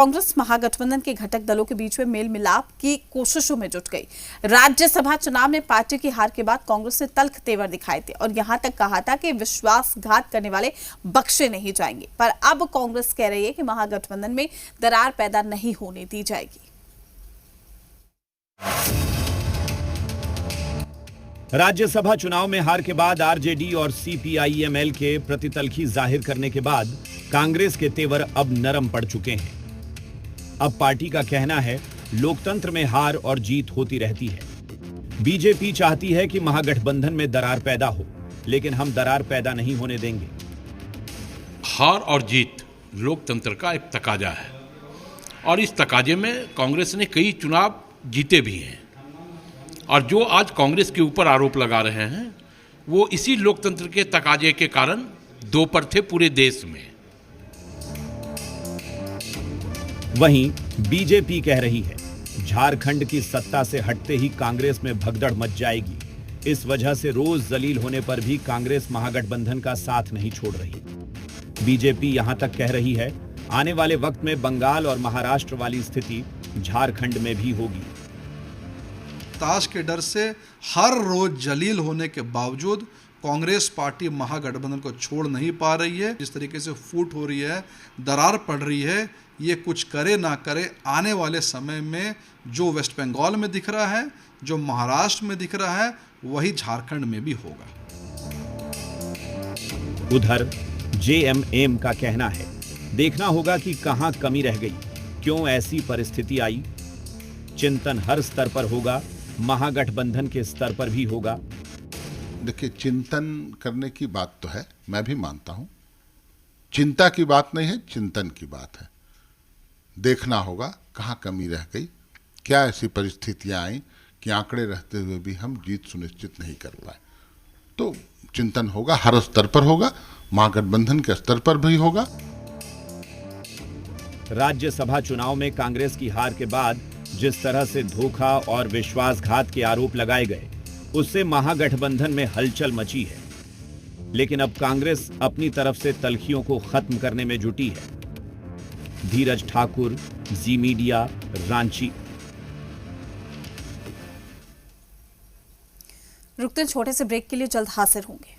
कांग्रेस महागठबंधन के घटक दलों के बीच में मेल मिलाप की कोशिशों में जुट गई। राज्यसभा चुनाव में पार्टी की हार के बाद कांग्रेस ने तल्ख तेवर दिखाए थे और यहां तक कहा था कि विश्वासघात करने वाले बख्शे नहीं जाएंगे। पर अब कांग्रेस कह रही है कि महागठबंधन में दरार पैदा नहीं होने दी जाएगी। राज्यसभा चुनाव में हार के बाद आरजेडी और सीपीआईएमएल के प्रति तल्खी जाहिर करने के बाद कांग्रेस के तेवर अब नरम पड़ चुके हैं। अब पार्टी का कहना है लोकतंत्र में हार और जीत होती रहती है। बीजेपी चाहती है कि महागठबंधन में दरार पैदा हो, लेकिन हम दरार पैदा नहीं होने देंगे। हार और जीत लोकतंत्र का एक तकाजा है और इस तकाजे में कांग्रेस ने कई चुनाव जीते भी हैं और जो आज कांग्रेस के ऊपर आरोप लगा रहे हैं वो इसी लोकतंत्र के तकाजे के कारण दोपर थे पूरे देश में। वहीं बीजेपी कह रही है झारखंड की सत्ता से हटते ही कांग्रेस में भगदड़ मच जाएगी। इस वजह से रोज जलील होने पर भी कांग्रेस महागठबंधन का साथ नहीं छोड़ रही। बीजेपी यहां तक कह रही है आने वाले वक्त में बंगाल और महाराष्ट्र वाली स्थिति झारखंड में भी होगी। ताश के डर से हर रोज जलील होने के बावजूद कांग्रेस पार्टी महागठबंधन को छोड़ नहीं पा रही है। जिस तरीके से फूट हो रही है, दरार पड़ रही है, ये कुछ करे ना करे आने वाले समय में जो वेस्ट बंगाल में दिख रहा है, जो महाराष्ट्र में दिख रहा है, वही झारखंड में भी होगा। उधर जेएमएम का कहना है देखना होगा कि कहां कमी रह गई, क्यों ऐसी परिस्थिति आई। चिंतन हर स्तर पर होगा, महागठबंधन के स्तर पर भी होगा। देखिए, चिंतन करने की बात तो है, मैं भी मानता हूं। चिंता की बात नहीं है, चिंतन की बात है। देखना होगा कहां कमी रह गई, क्या ऐसी परिस्थितियां आई कि आंकड़े रहते हुए भी हम जीत सुनिश्चित नहीं कर पाए। तो चिंतन होगा, हर स्तर पर होगा, महागठबंधन के स्तर पर भी होगा। राज्यसभा चुनाव में कांग्रेस की हार के बाद जिस तरह से धोखा और विश्वासघात के आरोप लगाए गए, उससे महागठबंधन में हलचल मची है। लेकिन अब कांग्रेस अपनी तरफ से तल्खियों को खत्म करने में जुटी है। धीरज ठाकुर, जी मीडिया, रांची। रुकते छोटे से ब्रेक के लिए, जल्द हाजिर होंगे।